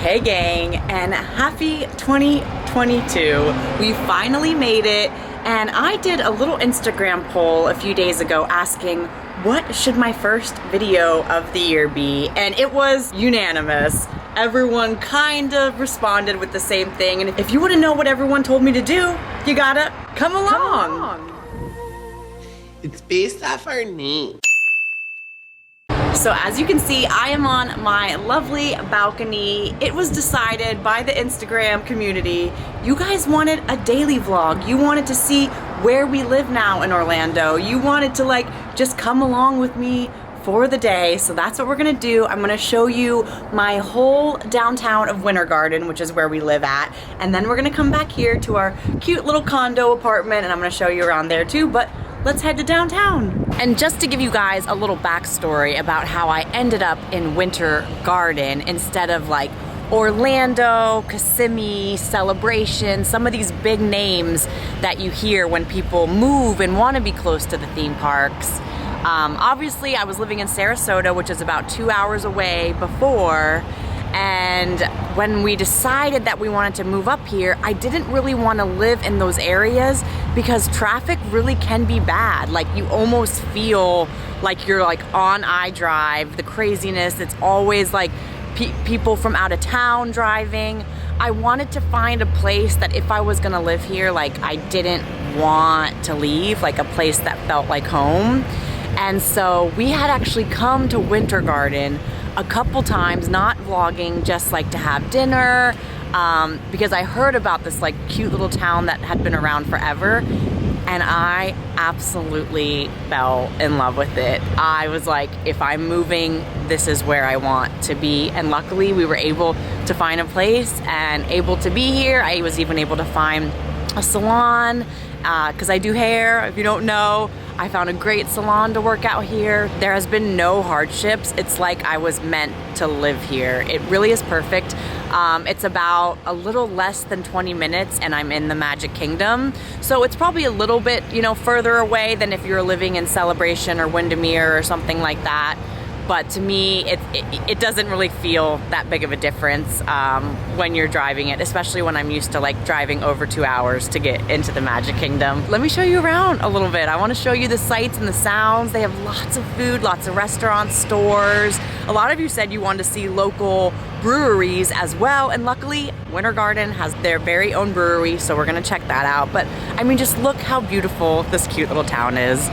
Hey gang, and happy 2022. We finally made it, and I did a little Instagram poll a few days ago asking what should my first video of the year be, and it was unanimous. Everyone kind of responded with the same thing, and if you want to know what everyone told me to do, you gotta come along. It's based off our name. So as you can see, I am on my lovely balcony. It was decided by the Instagram community. You guys wanted a daily vlog. You wanted to see where we live now in Orlando. You wanted to just come along with me for the day. So that's what we're gonna do. I'm gonna show you my whole downtown of Winter Garden, which is where we live at. And then we're gonna come back here to our cute little condo apartment, and I'm gonna show you around there too. But let's head to downtown. And just to give you guys a little backstory about how I ended up in Winter Garden instead of Orlando, Kissimmee, Celebration, some of these big names that you hear when people move and want to be close to the theme parks. Obviously, I was living in Sarasota, which is about 2 hours away before. And when we decided that we wanted to move up here, I didn't really want to live in those areas because traffic really can be bad. You almost feel like you're on iDrive, the craziness. It's always people from out of town driving. I wanted to find a place that if I was gonna live here, I didn't want to leave, a place that felt like home. And so we had actually come to Winter Garden a couple times, not vlogging, just to have dinner, because I heard about this cute little town that had been around forever, and I absolutely fell in love with it. I was like, if I'm moving, this is where I want to be. And luckily we were able to find a place and able to be here. I was even able to find a salon, because I do hair, if you don't know. I found a great salon to work out here. There has been no hardships. It's like I was meant to live here. It really is perfect. It's about a little less than 20 minutes and I'm in the Magic Kingdom. So it's probably a little bit, further away than if you're living in Celebration or Windermere or something like that. But to me, it doesn't really feel that big of a difference when you're driving it, especially when I'm used to driving over 2 hours to get into the Magic Kingdom. Let me show you around a little bit. I want to show you the sights and the sounds. They have lots of food, lots of restaurants, stores. A lot of you said you wanted to see local breweries as well, and luckily Winter Garden has their very own brewery, so we're gonna check that out. But I mean, just look how beautiful this cute little town is.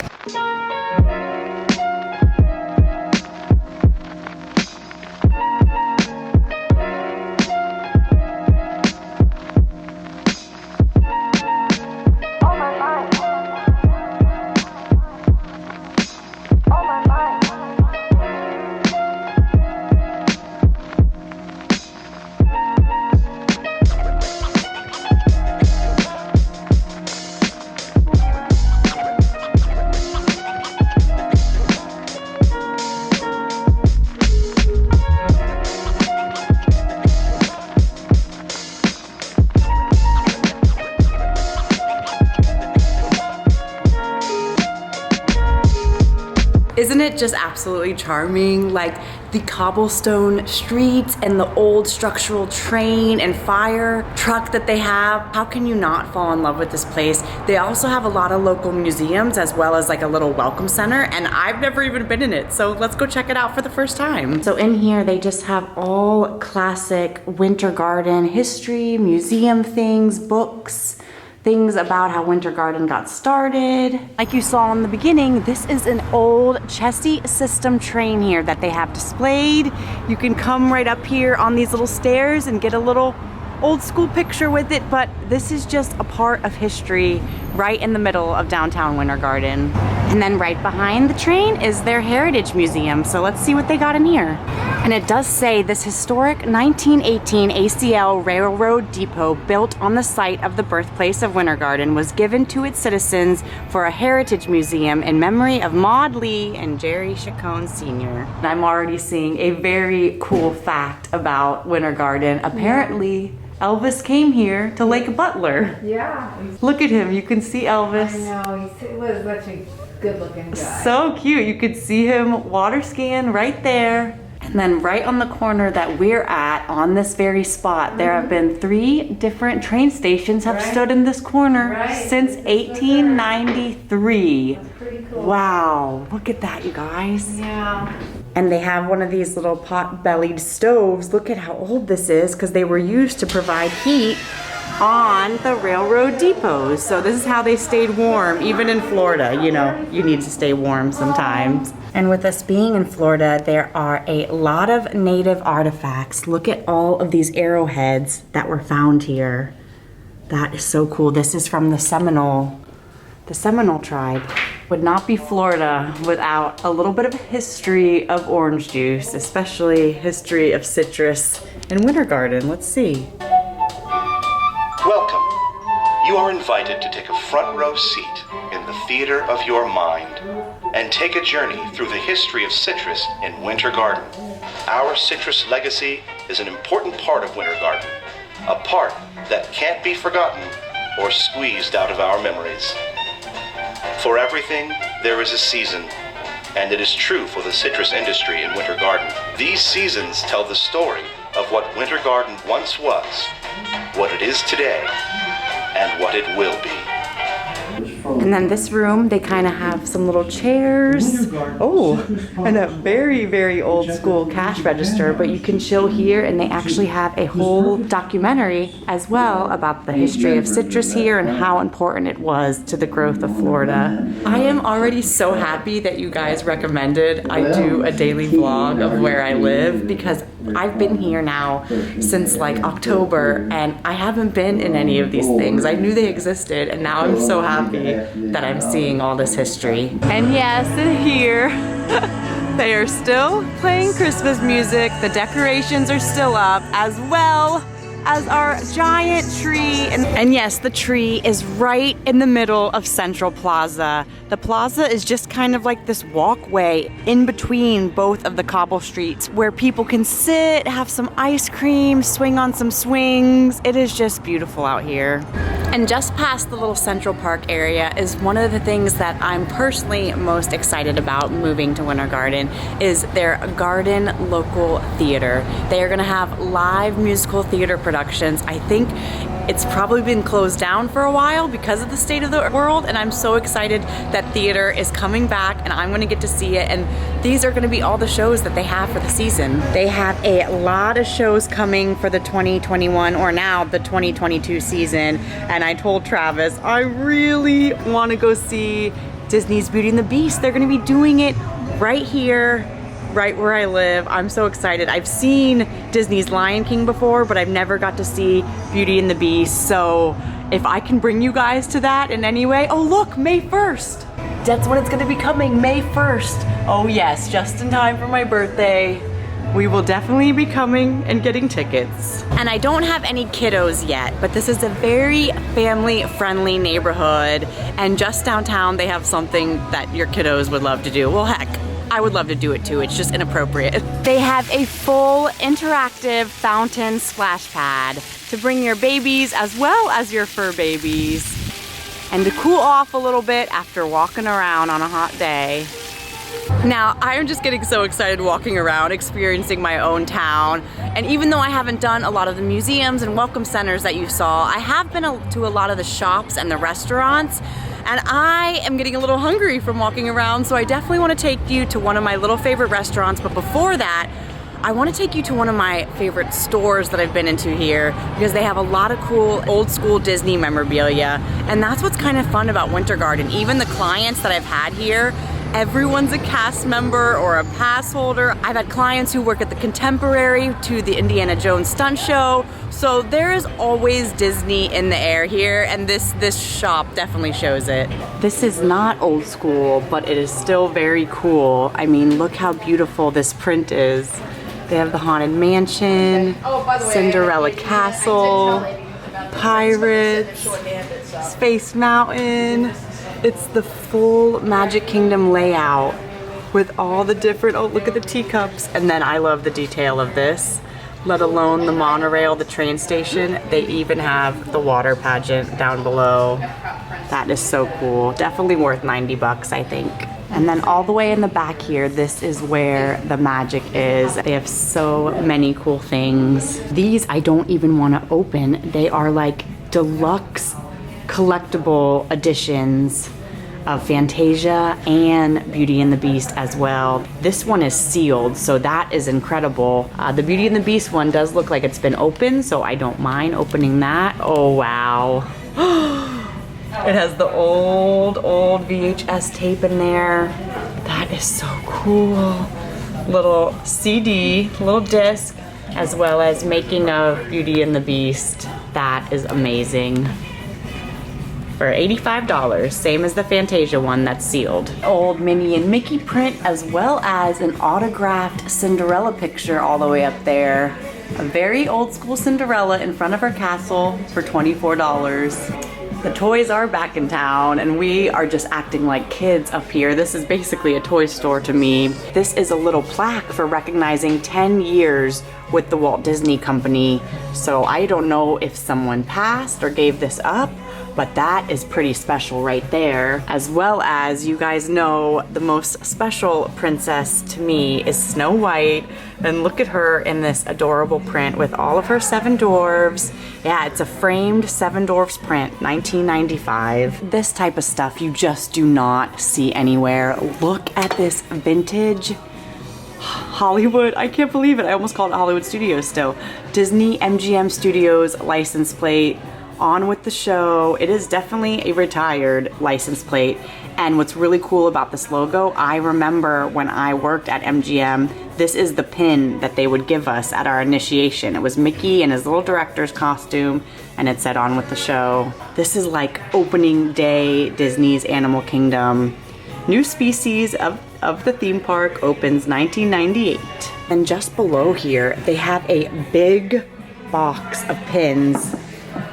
Isn't it just absolutely charming? The cobblestone streets and the old structural train and fire truck that they have. How can you not fall in love with this place? They also have a lot of local museums as well as a little welcome center, and I've never even been in it. So let's go check it out for the first time. So in here, they just have all classic Winter Garden history, museum things, books, things about how Winter Garden got started. Like you saw in the beginning, this is an old Chessie system train here that they have displayed. You can come right up here on these little stairs and get a little old school picture with it, but this is just a part of history right in the middle of downtown Winter Garden. And then right behind the train is their Heritage Museum, so let's see what they got in here. And it does say this historic 1918 ACL Railroad Depot built on the site of the birthplace of Winter Garden was given to its citizens for a heritage museum in memory of Maud Lee and Jerry Chacon Sr. And I'm already seeing a very cool fact about Winter Garden. Apparently, Elvis came here to Lake Butler. Yeah. Look at him, you can see Elvis. I know, he was such a good looking guy. So cute, you could see him water skiing right there. And then right on the corner that we're at, on this very spot, there have been 3 different train stations have stood in this corner since 1893. That's pretty cool. Wow, look at that, you guys. Yeah. And they have one of these little pot-bellied stoves. Look at how old this is, because they were used to provide heat on the railroad depots. So this is how they stayed warm, even in Florida. You know, you need to stay warm sometimes. And with us being in Florida, there are a lot of native artifacts. Look at all of these arrowheads that were found here. That is so cool. This is from the Seminole tribe. Would not be Florida without a little bit of history of orange juice, especially history of citrus and Winter Garden. Let's see. Welcome. You are invited to take a front row seat in the theater of your mind and take a journey through the history of citrus in Winter Garden. Our citrus legacy is an important part of Winter Garden, a part that can't be forgotten or squeezed out of our memories. For everything, there is a season, and it is true for the citrus industry in Winter Garden. These seasons tell the story of what Winter Garden once was, what it is today, and what it will be. And then this room, they kind of have some little chairs. Oh, and a very, very old school cash register, but you can chill here, and they actually have a whole documentary as well about the history of citrus here and how important it was to the growth of Florida. I am already so happy that you guys recommended I do a daily vlog of where I live, because I've been here now since like October and I haven't been in any of these things. I knew they existed, and now I'm so happy that I'm seeing all this history. And yes, here they are still playing Christmas music. The decorations are still up, as well as our giant tree. And yes, the tree is right in the middle of Central Plaza. The plaza is just kind of like this walkway in between both of the cobble streets where people can sit, have some ice cream, swing on some swings. It is just beautiful out here. And just past the little Central Park area is one of the things that I'm personally most excited about moving to Winter Garden is their Garden Local Theater. They are gonna have live musical theater productions. I think it's probably been closed down for a while because of the state of the world, and I'm so excited that theater is coming back and I'm gonna get to see it. And these are gonna be all the shows that they have for the season. They have a lot of shows coming for the 2021 or now the 2022 season. And I told Travis, I really wanna go see Disney's Beauty and the Beast. They're gonna be doing it right here, right where I live. I'm so excited. I've seen Disney's Lion King before, but I've never got to see Beauty and the Beast. So if I can bring you guys to that in any way, oh look, May 1st. That's when it's gonna be coming, May 1st. Oh yes, just in time for my birthday. We will definitely be coming and getting tickets. And I don't have any kiddos yet, but this is a very family-friendly neighborhood. And just downtown, they have something that your kiddos would love to do. Well, heck, I would love to do it too, it's just inappropriate. They have a full interactive fountain splash pad to bring your babies as well as your fur babies, and to cool off a little bit after walking around on a hot day. Now, I'm just getting so excited walking around, experiencing my own town. And even though I haven't done a lot of the museums and welcome centers that you saw, I have been to a lot of the shops and the restaurants. And I am getting a little hungry from walking around, so I definitely want to take you to one of my little favorite restaurants. But before that, I want to take you to one of my favorite stores that I've been into here, because they have a lot of cool old school Disney memorabilia. And that's what's kind of fun about Winter Garden. Even the clients that I've had here, everyone's a cast member or a pass holder. I've had clients who work at the Contemporary to the Indiana Jones stunt show. So there is always Disney in the air here, and this shop definitely shows it. This is not old school, but it is still very cool. I mean, look how beautiful this print is. They have the Haunted Mansion, Cinderella Castle, Pirates, Space Mountain. It's the full Magic Kingdom layout with all the different, oh look at the teacups. And then I love the detail of this, let alone the monorail, the train station. They even have the water pageant down below. That is so cool. Definitely worth 90 bucks, I think. And then all the way in the back here, this is where the magic is. They have so many cool things. These I don't even want to open. They are like deluxe collectible editions of Fantasia and Beauty and the Beast as well. This one is sealed, so that is incredible. The Beauty and the Beast one does look like it's been opened, so I don't mind opening that. Oh, wow. It has the old VHS tape in there. That is so cool. Little CD, little disc, as well as Making of Beauty and the Beast. That is amazing. For $85, same as the Fantasia one that's sealed. Old Minnie and Mickey print, as well as an autographed Cinderella picture all the way up there. A very old school Cinderella in front of her castle for $24. The toys are back in town and we are just acting like kids up here. This is basically a toy store to me. This is a little plaque for recognizing 10 years with the Walt Disney Company. So I don't know if someone passed or gave this up, but that is pretty special right there. As well as, you guys know, the most special princess to me is Snow White. And look at her in this adorable print with all of her 7 dwarves. Yeah, it's a framed 7 dwarfs print, 1995. This type of stuff you just do not see anywhere. Look at this vintage Hollywood, I can't believe it. I almost called it Hollywood Studios still. Disney MGM Studios license plate. On with the show. It is definitely a retired license plate. And what's really cool about this logo, I remember when I worked at MGM, this is the pin that they would give us at our initiation. It was Mickey in his little director's costume, and it said "On with the show." This is like opening day Disney's Animal Kingdom. New species of the theme park opens 1998. And just below here, they have a big box of pins.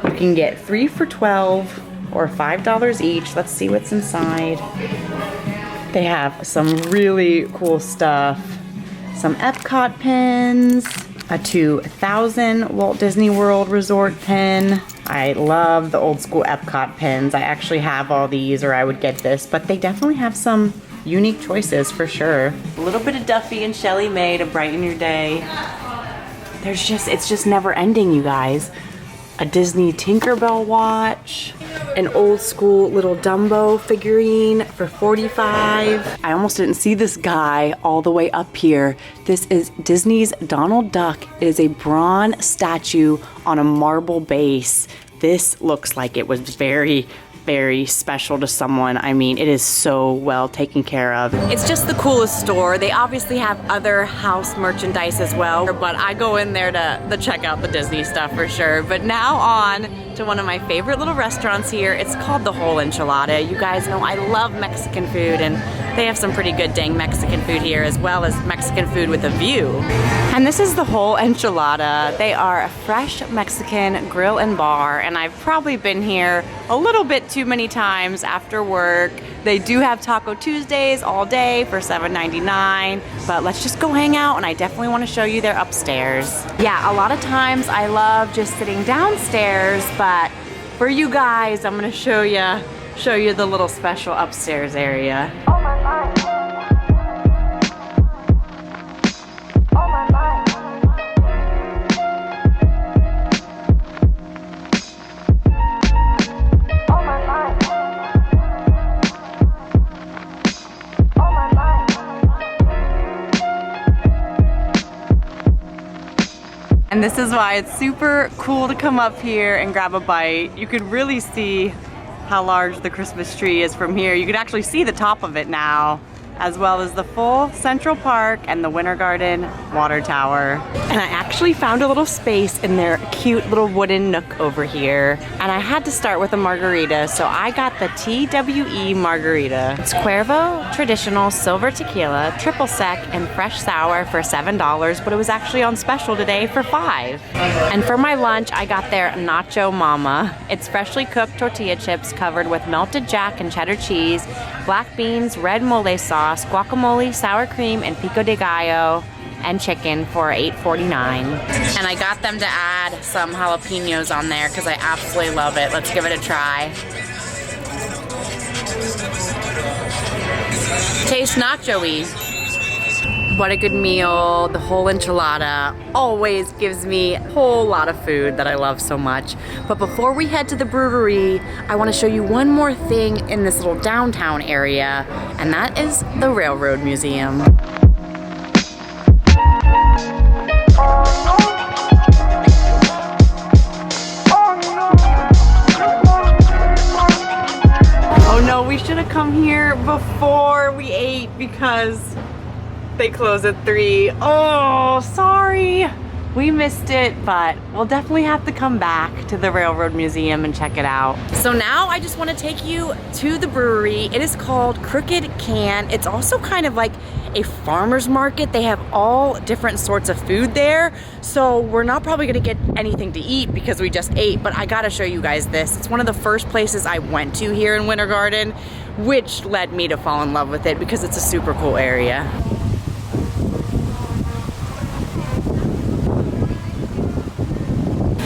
You can get 3 for $12 or $5 each. Let's see what's inside. They have some really cool stuff. Some Epcot pins, a 2000 Walt Disney World Resort pin. I love the old school Epcot pins. I actually have all these, or I would get this, but they definitely have some unique choices for sure. A little bit of Duffy and Shelly May to brighten your day. It's just never ending, you guys. A Disney Tinkerbell watch, an old school little Dumbo figurine for $45. I almost didn't see this guy all the way up here. This is Disney's Donald Duck. It is a bronze statue on a marble base. This looks like it was very special to someone. I mean, it is so well taken care of. It's just the coolest store. They obviously have other house merchandise as well, but I go in there to check out the Disney stuff for sure. But now on to one of my favorite little restaurants here. It's called the Whole Enchilada. You guys know I love Mexican food, and they have some pretty good dang Mexican food here, as well as Mexican food with a view. And this is the Whole Enchilada. They are a fresh Mexican grill and bar, and I've probably been here a little bit too many times after work. They do have Taco Tuesdays all day for $7.99, but let's just go hang out, and I definitely want to show you their upstairs. Yeah, a lot of times I love just sitting downstairs, but for you guys, I'm gonna show you the little special upstairs area. And this is why it's super cool to come up here and grab a bite. You could really see how large the Christmas tree is from here. You could actually see the top of it now, as well as the full Central Park and the Winter Garden water tower. And I actually found a little space in their cute little wooden nook over here. And I had to start with a margarita, so I got the TWE margarita. It's Cuervo, traditional, silver tequila, triple sec, and fresh sour for $7, but it was actually on special today for $5. And for my lunch, I got their Nacho Mama. It's freshly cooked tortilla chips covered with melted jack and cheddar cheese, black beans, red mole sauce, guacamole, sour cream, and pico de gallo, and chicken for $8.49. And I got them to add some jalapenos on there because I absolutely love it. Let's give it a try. Tastes nacho-y. What a good meal. The whole enchilada always gives me a whole lot of food that I love so much. But before we head to the brewery, I want to show you one more thing in this little downtown area, and that is the Railroad Museum. Oh no, we should have come here before we ate because they close at 3. Oh, sorry. We missed it, but we'll definitely have to come back to the Railroad Museum and check it out. So now I just want to take you to the brewery. It is called Crooked Can. It's also kind of like a farmer's market. They have all different sorts of food there. So we're not probably gonna get anything to eat because we just ate, but I gotta show you guys this. It's one of the first places I went to here in Winter Garden, which led me to fall in love with it because it's a super cool area.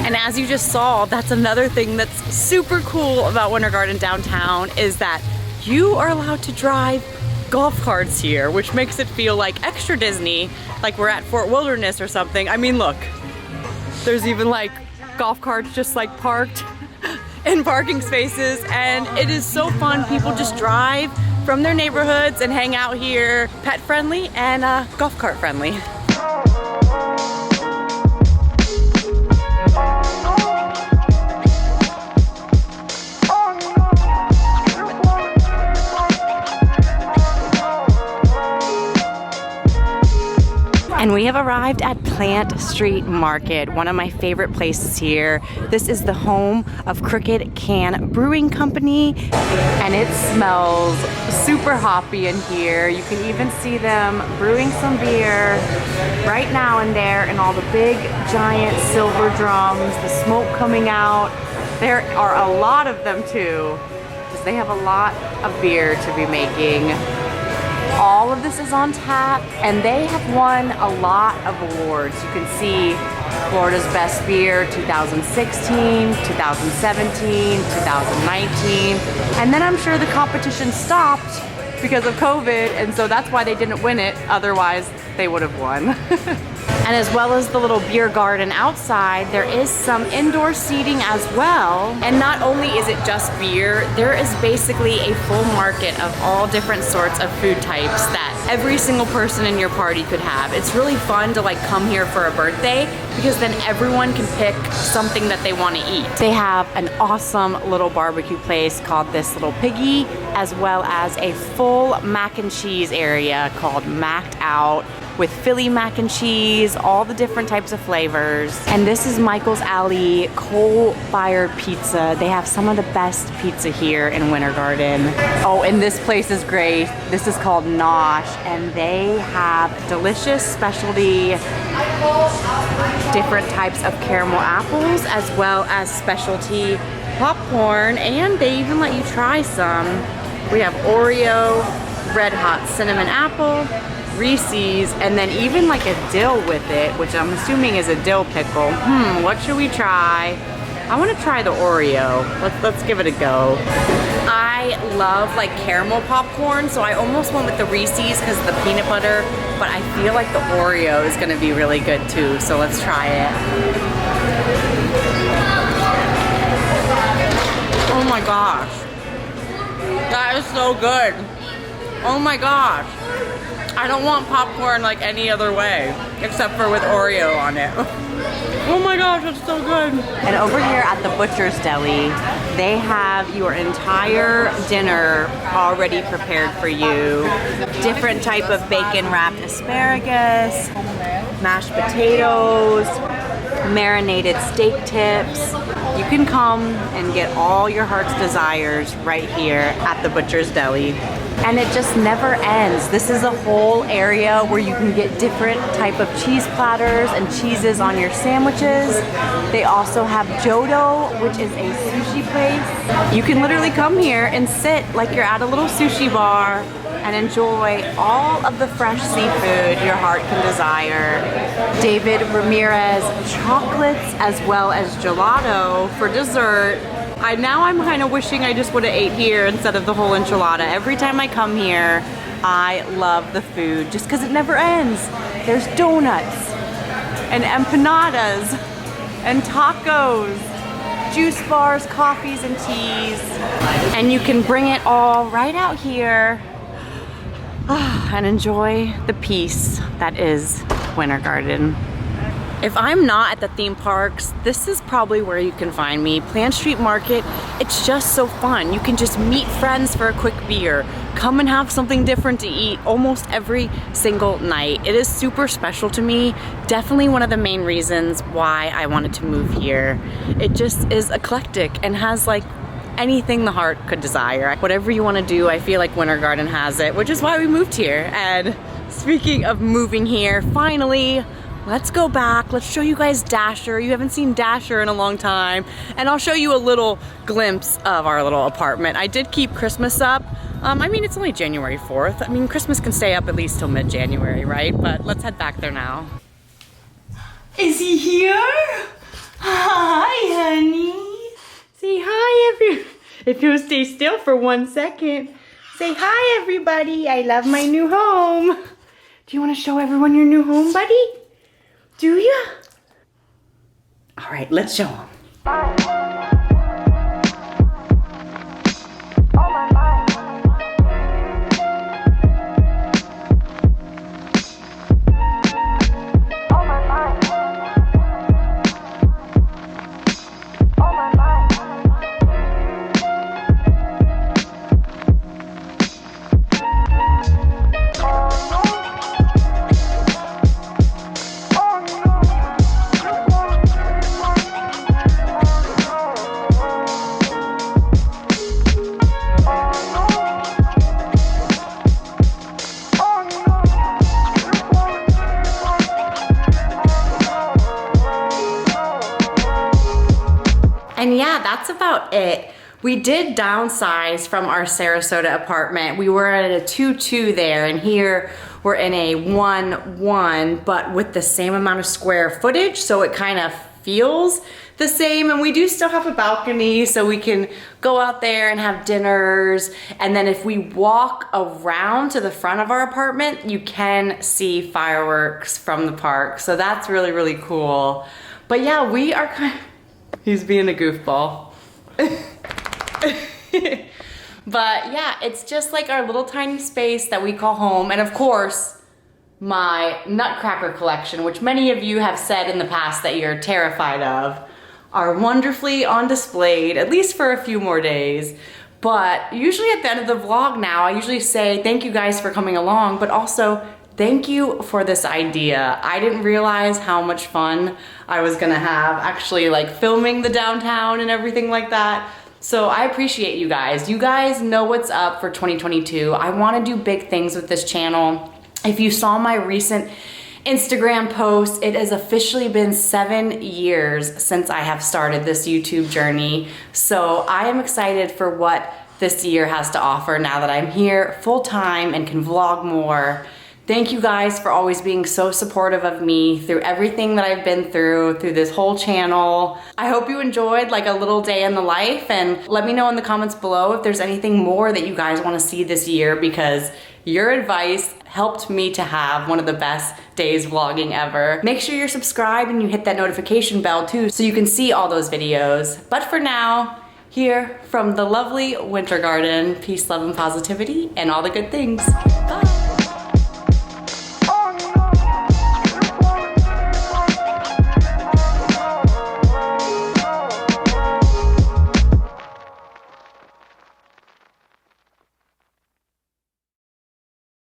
And as you just saw, that's another thing that's super cool about Winter Garden downtown is that you are allowed to drive golf carts here, which makes it feel like extra Disney, like we're at Fort Wilderness or something. I mean, look, there's even like golf carts just like parked in parking spaces, and it is so fun. People just drive from their neighborhoods and hang out here, pet friendly and golf cart friendly. And we have arrived at Plant Street Market, one of my favorite places here. This is the home of Crooked Can Brewing Company, and it smells super hoppy in here. You can even see them brewing some beer right now in there, and all the big giant silver drums, the smoke coming out. There are a lot of them too, because they have a lot of beer to be making. All of this is on tap, and they have won a lot of awards. You can see Florida's Best Beer 2016, 2017, 2019, and then I'm sure the competition stopped because of COVID, and so that's why they didn't win it. Otherwise, they would have won. And as well as the little beer garden outside, there is some indoor seating as well. And not only is it just beer, there is basically a full market of all different sorts of food types that every single person in your party could have. It's really fun to like come here for a birthday because then everyone can pick something that they want to eat. They have an awesome little barbecue place called This Little Piggy, as well as a full mac and cheese area called Macked Out, with Philly mac and cheese, all the different types of flavors. And this is Michael's Alley coal-fired pizza. They have some of the best pizza here in Winter Garden. Oh, and this place is great. This is called Nosh, and they have delicious specialty different types of caramel apples, as well as specialty popcorn, and they even let you try some. We have Oreo, Red Hot Cinnamon Apple, Reese's, and then even like a dill with it, which I'm assuming is a dill pickle. What should we try? I want to try the Oreo. Let's give it a go. I love like caramel popcorn, so I almost went with the Reese's because of the peanut butter, but I feel like the Oreo is gonna be really good too, so let's try it. Oh my gosh. That is so good. Oh my gosh. I don't want popcorn like any other way, except for with Oreo on it. Oh my gosh, it's so good. And over here at the Butcher's Deli, they have your entire dinner already prepared for you. Different type of bacon wrapped asparagus, mashed potatoes, marinated steak tips. You can come and get all your heart's desires right here at the Butcher's Deli. And it just never ends. This is a whole area where you can get different type of cheese platters and cheeses on your sandwiches. They also have Jodo, which is a sushi place. You can literally come here and sit like you're at a little sushi bar and enjoy all of the fresh seafood your heart can desire. David Ramirez chocolates, as well as gelato for dessert. I'm kind of wishing I just would have ate here instead of the whole enchilada. Every time I come here, I love the food just because it never ends. There's donuts and empanadas and tacos, juice bars, coffees and teas. And you can bring it all right out here and enjoy the peace that is Winter Garden. If I'm not at the theme parks, this is probably where you can find me. Plant Street Market, it's just so fun. You can just meet friends for a quick beer, come and have something different to eat almost every single night. It is super special to me. Definitely one of the main reasons why I wanted to move here. It just is eclectic and has like anything the heart could desire. Whatever you want to do, I feel like Winter Garden has it, which is why we moved here. And speaking of moving here, finally, let's go back. Let's show you guys Dasher. You haven't seen Dasher in a long time. And I'll show you a little glimpse of our little apartment. I did keep Christmas up. I mean, it's only January 4th. I mean, Christmas can stay up at least till mid-January, right? But let's head back there now. Is he here? Hi, honey. Say hi, if you'll stay still for 1 second. Say hi, everybody. I love my new home. Do you want to show everyone your new home, buddy? Do ya? All right, let's show them. And yeah, that's about it. We did downsize from our Sarasota apartment. We were at a 2-2 there, and here we're in a 1-1, but with the same amount of square footage, so it kind of feels the same. And we do still have a balcony, so we can go out there and have dinners. And then if we walk around to the front of our apartment, you can see fireworks from the park. So that's really, really cool. But yeah, we are kind of... He's being a goofball. But yeah, it's just like our little tiny space that we call home. And of course, my Nutcracker collection, which many of you have said in the past that you're terrified of, are wonderfully on display, at least for a few more days. But usually at the end of the vlog now, I usually say thank you guys for coming along, but also thank you for this idea. I didn't realize how much fun I was gonna have actually like filming the downtown and everything like that. So I appreciate you guys. You guys know what's up for 2022. I wanna do big things with this channel. If you saw my recent Instagram post, it has officially been 7 years since I have started this YouTube journey. So I am excited for what this year has to offer now that I'm here full time and can vlog more. Thank you guys for always being so supportive of me through everything that I've been through this whole channel. I hope you enjoyed like a little day in the life, and let me know in the comments below if there's anything more that you guys want to see this year, because your advice helped me to have one of the best days vlogging ever. Make sure you're subscribed and you hit that notification bell too so you can see all those videos. But for now, here from the lovely Winter Garden, peace, love, and positivity, and all the good things. Bye.